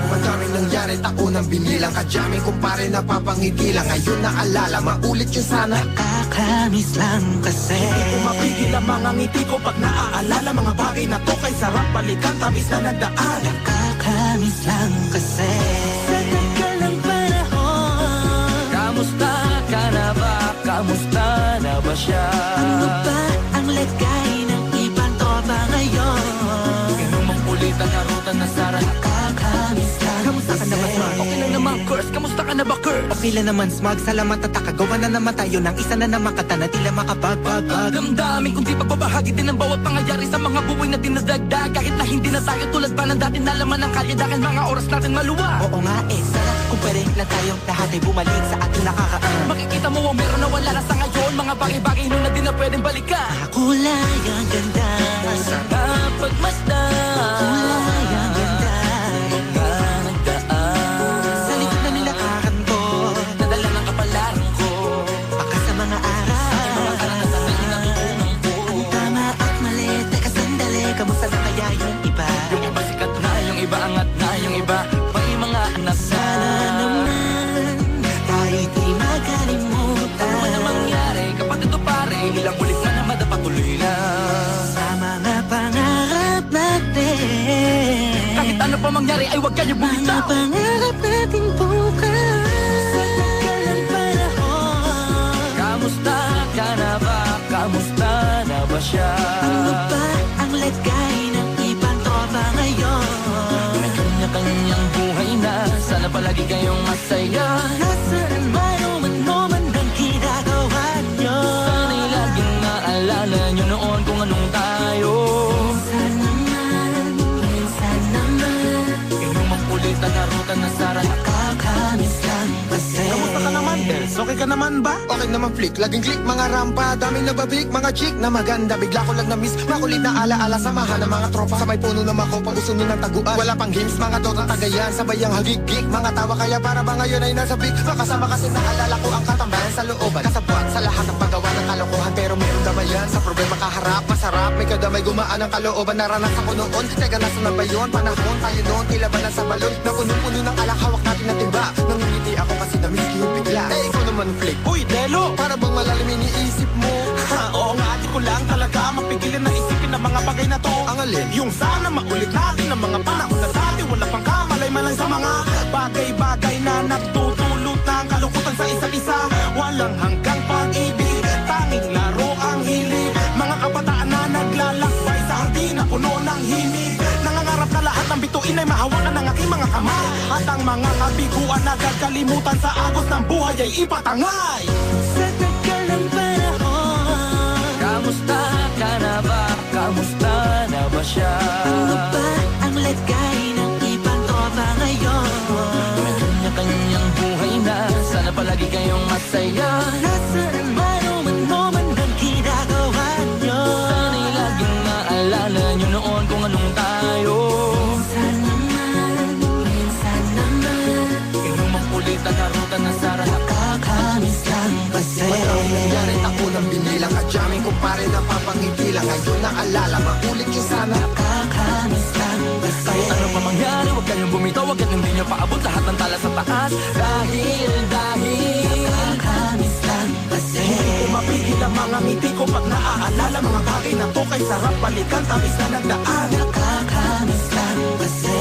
Madaming nangyari, tako ng binilang. Kadyaming kumpare napapangiti lang. Ngayon naalala, maulit yun sana. Nakakamiss lang kasi Hindi ko mapigil ang mga ngiti ko pag naaalala. Mga bagay na to kay sarap balikan, tamis na nagdaan. Nakakamiss lang kasi sa tagal ng panahon. Kamusta ka na ba? Kamusta na ba siya? Ano ba ang lagay ng ibang tropa ngayon? Ganun mang ulit ang harutan na Sara. Nakakamiss lang Kamusta ka na ba, Smart? Okay lang naman, Curse. Kamusta ka na ba, Curse? Okay lang naman, Smug. Salamat at takagawa na naman tayo ng isa na namakata na tila makabagbag. Damdamin kundi pagbabahagi din ang bawat pangyayari sa mga buhay na dinadagdag. Kahit na hindi na tayo tulad pa ng dati na laman ng kalye. Dahil mga oras natin maluwa. Oo nga sana kung pwede lang tayong lahat ay bumalik sa ating nakakaan. Makikita mo ang meron na wala na sa ngayon. Mga bagay-bagay nun na di na pwedeng balikan. Kulay ang ganda, Sana pagmasdan. kulay ang ganda. Mga nagdaan Sa likod na nilakaran ko, nadala ng kapalaran ko. baka sa mga aral. Mga karanasan na inatutunan ko. Ang tama at mali, teka sandali, kamusta na kaya yung iba? Yung iba sikat na, yung iba angat na, yung iba may mga anak na. Sana naman tayo'y di makalimutan. Ano man ang mangyari kapag ito pare, ilang ulit na naman na patuloy na. Sa mga pangarap natin, Kahit ano pa mangyari ay huwag kayo mga bumitaw. pangarap natin bukas. Sa tagal ng panahon, Kamusta ka na ba? Kamusta na ba siya? ano ba ang lagay ng ibang tropa ngayon? May kanya-kanyang buhay na, sana palagi kayong masaya. Nasaan man o man ang ginagawa nyo? Sana'y laging maalala nyo noon kung anong tayo. Minsan naman Yung mapulit ang harutan na Sara. nakakamiss lang kasi. Kamusta ka naman, Dels? Okay ka naman ba? Okay naman, Flick. Laging click, mga rampa. Daming nabablik, mga chick na maganda. Bigla ko lang na-miss. Makulit na alaala, samahan ng mga tropa. Sa may puno na makopa, usunin ng taguan. Wala pang games, mga dotang tagayan. Sabayang hagig-gig, mga tawa kaya para ba ngayon ay nasa big. Makasama kasi naalala ko ang katambayan sa looban. Kasabwat sa lahat ng paggawa ng kalokohan. Pero meron damayan sa problema kaharap. Masarap, may kadamay gumaan ang kalooban. Naranasan ko noon. Teka, nasa na ba yun? Panahon tayo noon, tila ba nasa balon? Na puno-puno ng alak, hawak natin na timba. Nangingiti ako kasi na-miss ko yung bigla. Eh, ikaw naman, Flick. Uy, Delo! Para bang malalim iniisip mo? Oo nga, di ko lang talaga mapigilan na isipin ang mga bagay na to. Ang alin? Yung sana maulit natin ang mga panahon na dati. Wala pang kamalay man lang sa mga bagay-bagay na nagtutulot ng kalungkutan sa isa't isa. Walang hanggang pag-ibig, tanging laro ang hilig. Mga kabataan na naglalakbay sa hardin na puno ng himig. Nangangarap na lahat ng bituin ay mahawakan ng aking mga kamay. At ang mga kabiguan na gagalimutan sa agos ng buhay ay ipatangay. Sa tagal ng panahon, Kamusta ka na ba? Kamusta na ba siya? ano ba ang lagay ng ibang tropa ngayon? May kanya-kanyang buhay na, sana palagi kayong masaya. Nasaan man o man ang ginagawa nyo? Sana'y laging maalala nyo noon kung anong tayo. Minsan naman Yung mapulit ang harutan na Sara. nakakamiss lang kasi. Madaming nangyari, tako ng binilang. Kadyaming kumpare napapangiti lang. Ngayon naalala, maulit yun sana. Nakakamiss lang kasi. Kahit ano pa mangyari, huwag kayong bumitaw. Huwag hindi nyo paabot lahat ng tala sa taas. Dahil Nakakamiss lang kasi. Hindi ko mapigil ang mga ngiti ko pag naaalala. Mga bagay na to kay sarap balikan, tamis na nagdaan. Nakakamiss lang kasi.